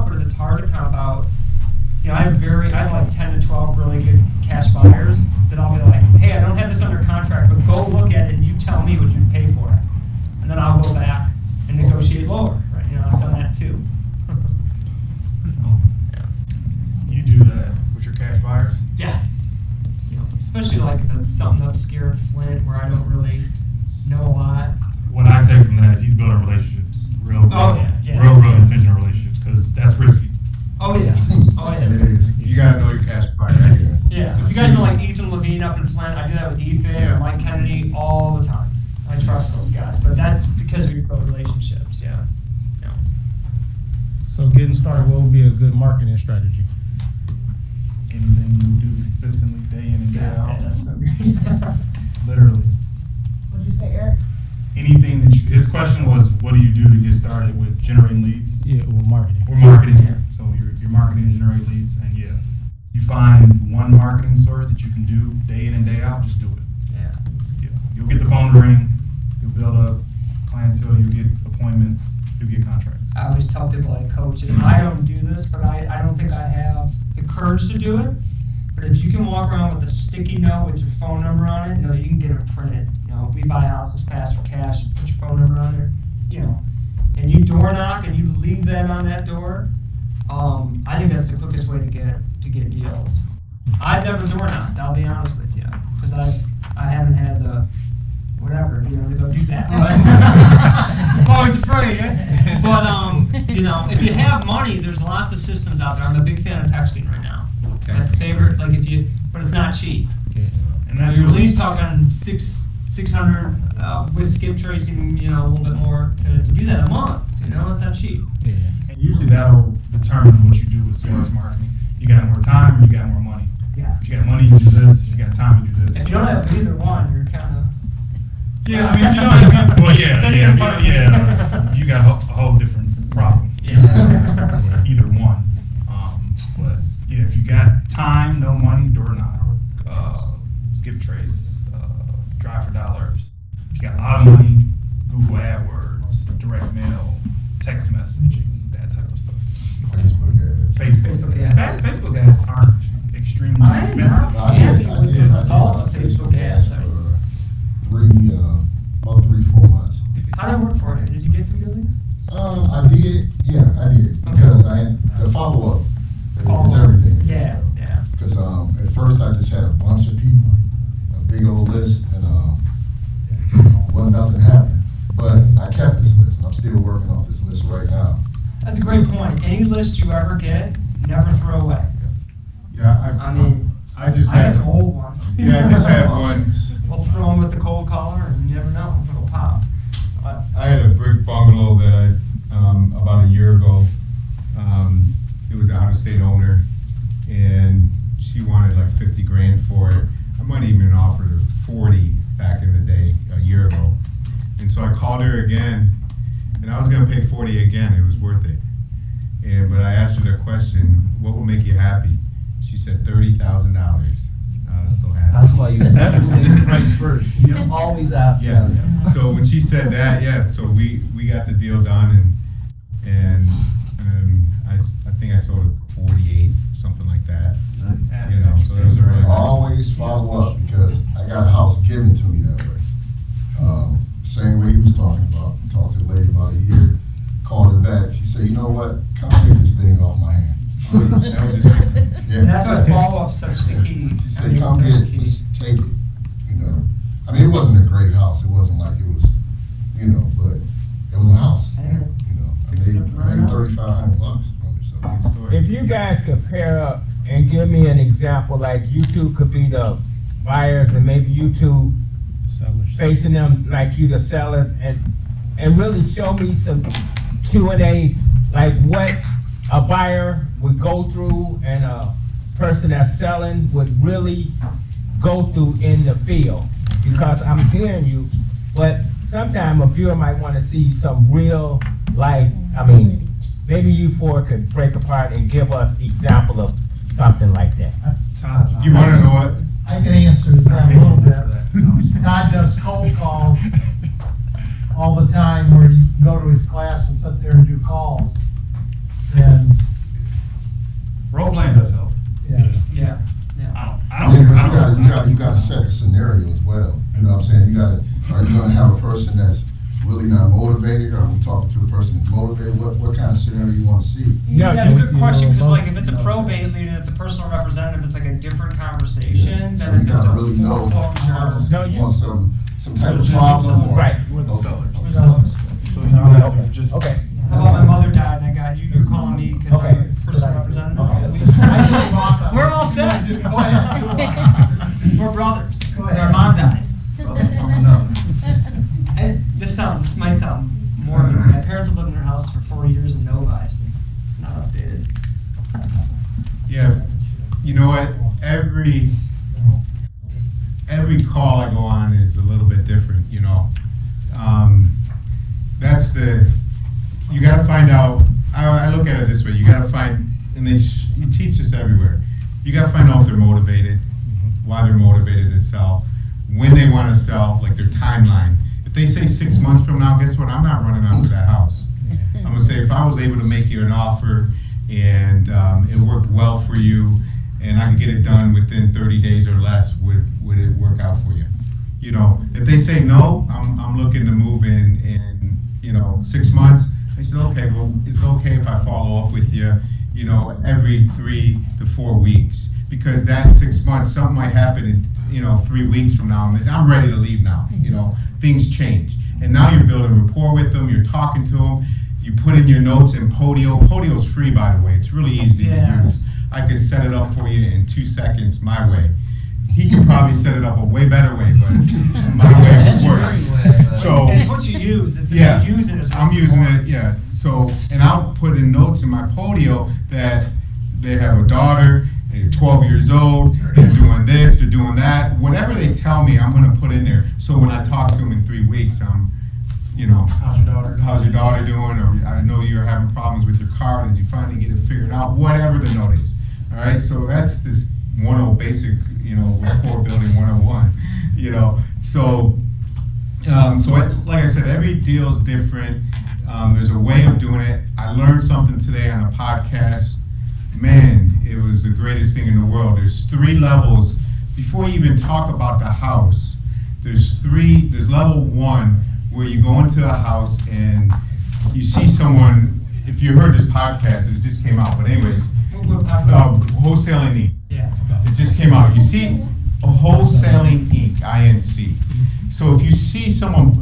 out, but if it's hard to comp out, you know, I have like 10 to 12 really good cash buyers that I'll be like, hey, I don't have this under contract, but go look at it and you tell me what you pay for it. And then I'll go back and negotiate lower, right? You know, I've done that too. So, yeah. You do that with your cash buyers? Yeah. You know, especially like if it's something obscure in Flint where I don't really know a lot. What I take from that is he's building relationships, real intentional relationships, because that's risky. Oh yeah. Oh yeah. It is. You gotta know your cash buyer. Yeah. If you guys know like Ethan Levine up in Flint, I do that with Ethan or Mike Kennedy all the time. I trust those guys, but that's because we build relationships. Yeah. Yeah. So getting started, what would be a good marketing strategy? Anything you do consistently, day in and day out. Yeah, that's Literally. What'd you say, Eric? Anything that his question was, what do you do to get started with generating leads? Yeah, well, marketing. Or marketing. Yeah. So you're marketing to generate leads, and yeah, you find one marketing source that you can do day in and day out, just do it. Yeah. Yeah. You'll get the phone to ring, you'll build up clientele, you'll get appointments, you'll get contracts. I always tell people I coach, and I don't do this, but I don't think I have the courage to do it. But if you can walk around with a sticky note with your phone number on it, you know, you can get it printed. You know, we buy houses fast for cash, you put your phone number on there, you know, and you door knock and you leave that on that door. I think that's the quickest way to get deals. I've never door knocked, I'll be honest with you, because I haven't had the whatever, you know, to go do that. I'm always afraid. Eh? But you know, if you have money, there's lots of systems out there. I'm a big fan of texting right now. That's the favorite. Like but it's not cheap. Yeah. And that's You're at least talking 600 with skip tracing, you know, a little bit more to do that a month. You know, it's not cheap. Yeah. And usually that'll determine what you do as far as marketing. You got more time or you got more money. Yeah. If you got money, you do this. If you got time, you do this. If you don't have either one, you're kind of. Yeah, I mean, if you don't have well, yeah, you got a whole different problem. Yeah. Either one. But yeah, if you got time, no money, door knock, skip trace, drive for dollars. If you got a lot of money, Google AdWords, direct mail, text messaging, that type of stuff. Facebook ads. Facebook ads aren't extremely expensive. It's also Facebook ads. About 3-4 months. How did it work for you? Did you get some good leads? I did. Yeah, I did. Because the follow up is everything. Yeah, yeah. Because at first I just had a bunch of people, a big old list, and wasn't nothing happening. But I kept this list, and I'm still working off this list right now. That's a great point. Any list you ever get, never throw away. Yeah, I just had some old ones. Yeah, I just had one. We'll throw them with the cold caller, and you never know, it'll pop. I had a brick bungalow that I, about a year ago, it was an out-of-state owner, and she wanted like 50 grand for it. I might even offered her 40 back in the day, a year ago. And so I called her again, and I was gonna pay 40 again, it was worth it. But I asked her the question, what will make you happy? She said $30,000. I was so happy. That's why you never say the price first. You always ask. Yeah. So when she said that, yeah, so we got the deal done, and I think I sold it for 48, something like that. You know, so that was a really nice Always follow up because I got a house given to me that way. Same way he was talking about. Talked to the lady about a year, called her back. She said, you know what? Come take this thing off my hand. That was just recent. Yeah. And that's why follow-up's such the key. She said, come get it, just take it, you know. I mean, it wasn't a great house. It wasn't like it was, you know, but it was a house, you know. I made $3,500 from it, so good story. If you guys could pair up and give me an example, like you two could be the buyers and maybe you two facing them like you the sellers, and really show me some Q&A, like what a buyer would go through and a person that's selling would really go through in the field. Because I'm hearing you, but sometimes a viewer might want to see some real life. I mean, maybe you four could break apart and give us example of something like that. You want to know what? I can answer that a little bit. Todd does cold calls all the time where you go to his class and sit there and do calls. And person that's really not motivated, or are we talking to a person that's motivated? What kind of scenario you want to see? Yeah, That's a good can we question, see because a like if it's a probate lead and it's a personal representative, it's like a different conversation So than you if it's gotta a really know foreclosure. No, you- want some type of just- problem. or- Right. We're the Okay. sellers. Sellers. So you guys are just. Okay. How about my mother died and I got you, you're calling me because Okay. I'm a personal representative? Okay. We're all set. Go ahead. We're brothers. Go ahead. Our mom died. Brother from another. This might sound morbid. My parents have lived in their house for 4 years in Novi, so it's not updated. Yeah, you know what? Every call I go on is a little bit different. You know, you got to find out. I look at it this way: you got to find, and you teach this everywhere. You got to find out if they're motivated, why they're motivated to sell, when they want to sell, like their timeline. If they say 6 months from now, guess what? I'm not running out to that house. I'm gonna say, if I was able to make you an offer and it worked well for you, and I could get it done within 30 days or less, would it work out for you? You know, if they say no, I'm looking to move in 6 months. I said, okay, well, is it okay if I follow up with you, every 3 to 4 weeks? Because that 6 months, something might happen in 3 weeks from now, and I'm ready to leave now. Things change, and now you're building rapport with them. You're talking to them. You put in your notes in Podio. Podio's free, by the way. It's really easy to use. I could set it up for you in 2 seconds my way. He could probably set it up a way better way, but my way would work. So It's what you use. It's yeah, you use it. I'm using it. Yeah. So, and I'll put in notes in my Podio that they have a daughter. They're 12 years old. They're doing this. They're doing that. Whatever they tell me, I'm going to put in there. So when I talk to them in 3 weeks, how's your daughter doing? Or I know you're having problems with your car. Did you finally get it figured out? Whatever the note is. All right. So that's this basic, rapport building 101. So like I said, every deal is different. There's a way of doing it. I learned something today on a podcast. Man, it was the greatest thing in the world. There's 3 levels. Before you even talk about the house, there's level 1 where you go into a house and you see someone. If you heard this podcast, it just came out, but anyways, Wholesaling Inc. Yeah. It just came out. You see a Wholesaling Inc. INC. So if you see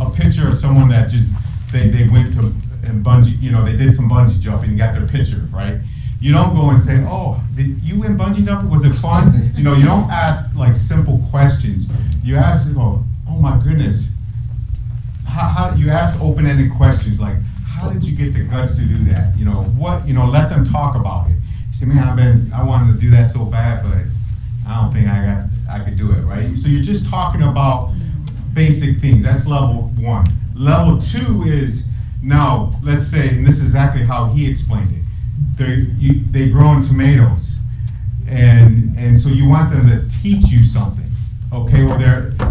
a picture of someone that just they went to and bungee, they did some bungee jumping and got their picture, right? You don't go and say, oh, you went bungee jumping? Was it fun? You don't ask like simple questions. You ask, oh my goodness. How you ask open-ended questions like, how did you get the guts to do that? Let them talk about it. You say, man, I wanted to do that so bad, but I don't think I could do it, right? So you're just talking about basic things. That's level 1. Level 2 is, now, let's say, and this is exactly how he explained it. They grow in tomatoes, and so you want them to teach you something, okay? Or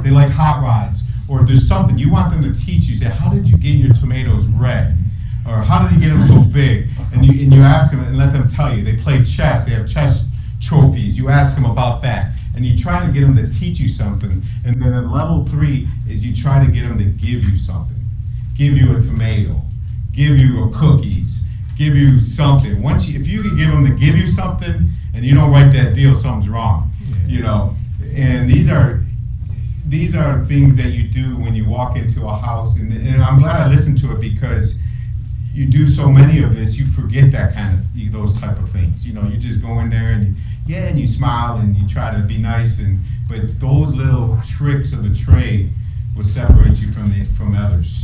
they like hot rods, or there's something you want them to teach you. Say, how did you get your tomatoes red, or how did you get them so big? And you ask them and let them tell you. They play chess. They have chess trophies. You ask them about that, and you try to get them to teach you something. And then at level 3 is you try to get them to give you something, give you a tomato, give you a cookies. Give you something. If you can give them to give you something, and you don't write that deal, something's wrong. And these are things that you do when you walk into a house. And I'm glad I listened to it, because you do so many of this, you forget those type of things. You just go in there and you smile and you try to be nice, but those little tricks of the trade will separate you from others.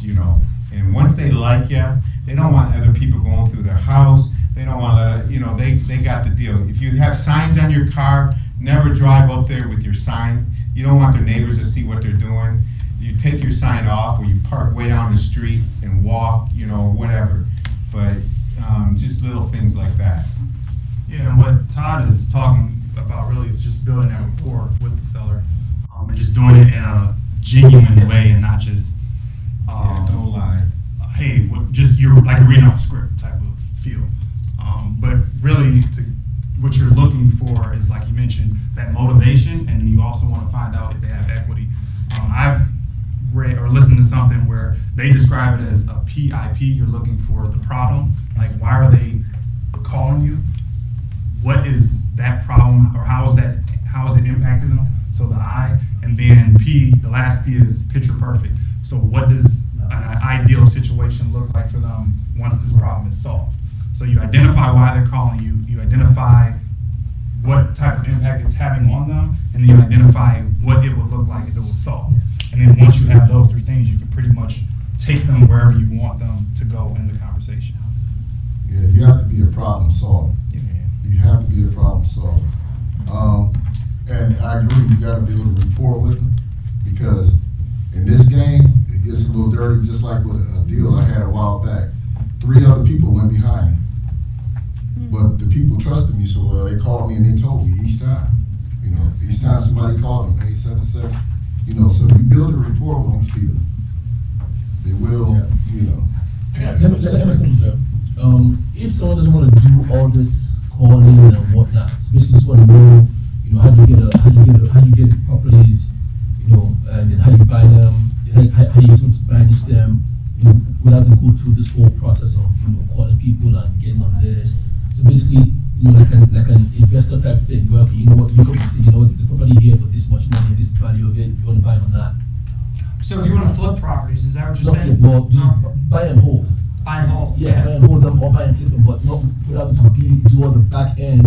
And once they like you, they don't want other people going through their house. They don't want to, they got the deal. If you have signs on your car, never drive up there with your sign. You don't want their neighbors to see what they're doing. You take your sign off, or you park way down the street and walk, whatever. But just little things like that. Yeah, and what Todd is talking about really is just building that rapport with the seller, and just doing it in a genuine way, and not just Don't lie. Hey, you're like reading off a script type of feel. But really, what you're looking for is, like you mentioned, that motivation, and then you also want to find out if they have equity. I've read or listened to something where they describe it as a PIP. You're looking for the problem. Like, why are they calling you? What is that problem, or how is it impacting them? So the I, and then P, the last P is picture perfect. So what does an ideal situation look like for them once this problem is solved? So you identify why they're calling you, you identify what type of impact it's having on them, and then you identify what it would look like if it was solved. And then once you have those three things, you can pretty much take them wherever you want them to go in the conversation. Yeah, you have to be a problem solver. Yeah. You have to be a problem solver. And I agree, you gotta build a rapport with them, because in this game, it gets a little dirty, just like with a deal I had a while back. 3 other people went behind me. But the people trusted me so well, they called me and they told me each time. You know, each time somebody called them, hey, such and such. You know, so you build a rapport with these people. They will, you know. Let me say, sir. If someone doesn't want to do all this calling and whatnot, so basically just want to know, you know, how do you get properties, you know, and then how do you buy them, how you sort of manage them, you know, without to go through this whole process of, you know, calling people and getting on this. So basically, you know, like an investor type thing, where, okay, you know what, you come and say, you know, there's a property here for this much money, this is the value of it, you want to buy it or not. So if you want to flip properties, is that what you're saying? Well, just buy and hold. Buy and hold. Yeah, buy and hold them or buy and flip them, but not without to do all the back end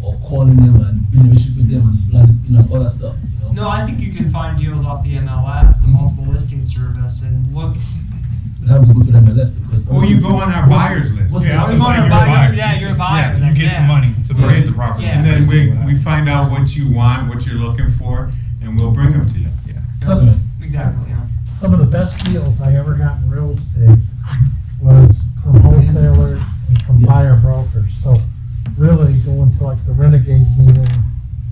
of calling them and building a relationship with them and, you know, all that stuff. You know? No, I think you can find deals off the MLS, the multiple listing service, and look. But I have to go to the MLS because. Or you go on our buyers list. Yeah, I was You're gonna say going to you're a buy. buyer. Yeah, you're a buyer. Yeah, you then, get some money to Right. purchase the property. Yeah. And then we find out what you want, what you're looking for, and we'll bring them to you. Yeah. Exactly. Yeah. Some of the best deals I ever got in real estate was from wholesaler and from buyer brokers. So really going to like the renegade meeting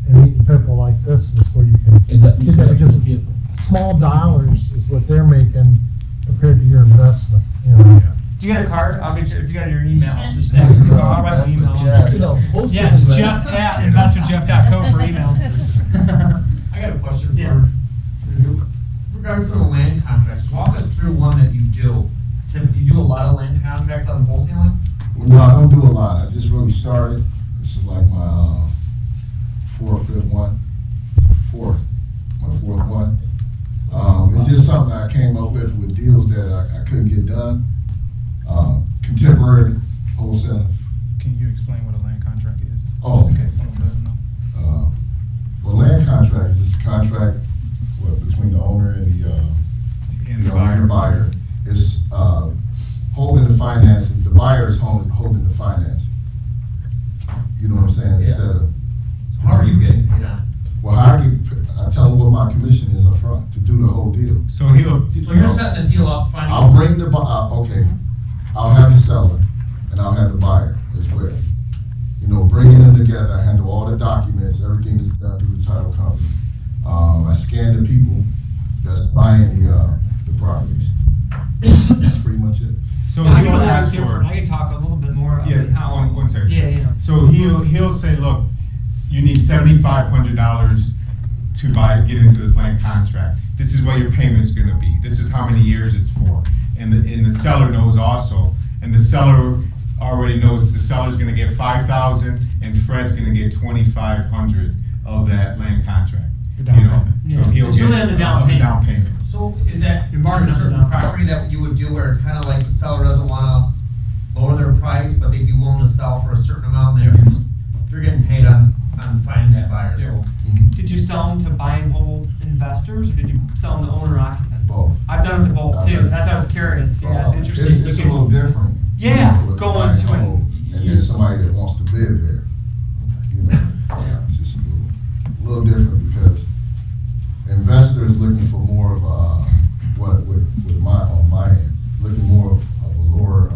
and meeting people like this is where you can Exactly. get that, because it's small dollars is what they're making compared to your investment, you know. Do you got a card? I'll get you, if you got your email, just send it. I'll write my email. Yeah, it's Jeff@investmentjeff.co for email. I got a question Yeah. for you. Regards to the land contracts, walk us through one that you do. Tim, you do a lot of land contracts on wholesaling? Well, no, I don't do a lot. I just really started. This is like my fourth one. It's just something I came up with deals that I couldn't get done. Contemporary wholesaling. Can you explain what a land contract is? Oh. Just in case someone doesn't know. Well, land contract is just a contract between the owner and the buyer. It's holding the finances. The buyer is holding the finances. You know what I'm saying? Yeah. Instead of. How are you getting paid on it? Well, I tell them what my commission is up front to do the whole deal. So he'll. So you're setting the deal up, finding. I'll bring the okay. I'll have the seller and I'll have the buyer as well. You know, bringing them together. I handle all the documents. Everything is done through the title company. I scan the people that's buying the properties. That's pretty much it. So I he'll know that ask was different. for. I can talk a little bit more about Yeah, how. one second. Yeah. So he'll say, look, you need $7,500 to get into this land contract. This is what your payment's gonna be. This is how many years it's for. And the seller knows also. And the seller already knows the seller's gonna get $5,000 and Fred's gonna get $2,500 of that land contract. The down payment. Yeah. So he'll It's get really on the down of the payment. down payment. So is that You're marking a up the certain down property that you would do where it's kind of like the seller doesn't want to lower their price, but they'd be willing to sell for a certain amount, and then you're getting paid on finding that buyer, so. Did you sell them to buy and hold investors, or did you sell them to owner occupants? Both. I've done it to both too. That's why I was curious. Yeah, it's interesting. It's a little different. Yeah, with going buy and to it. hold, and then somebody that wants to live there. You know, it's just a little different because investor is looking for more of on my end, looking more of a lower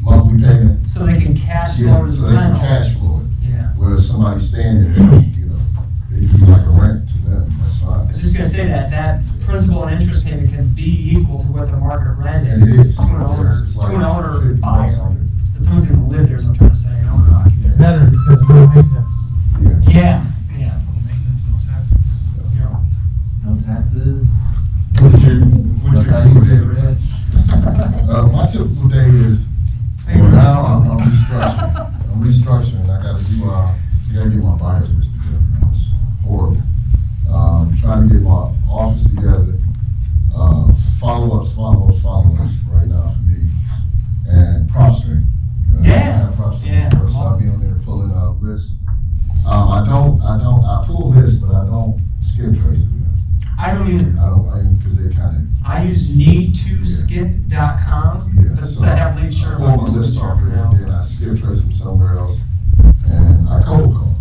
monthly payment. So they can cash flow Yeah, to so the they can rental. cash flow it. Yeah. Whereas somebody staying there, you know, it can be like a rent to them. That's I fine. was just gonna say that principal and interest payment can be equal to what the market rent And is it is. to an owner, Yes, it's to like an owner 50 buyer. bucks under. That someone's gonna live there is what I'm trying to say, an owner occupant. Better because no maintenance. Yeah. Yeah. No maintenance, no taxes. Yeah. No taxes. don't either. Because they kind of. I use need2skip.com, Yeah, but so I have late shirt. pull my list off there, and then I skip trace them somewhere else, and I cold call.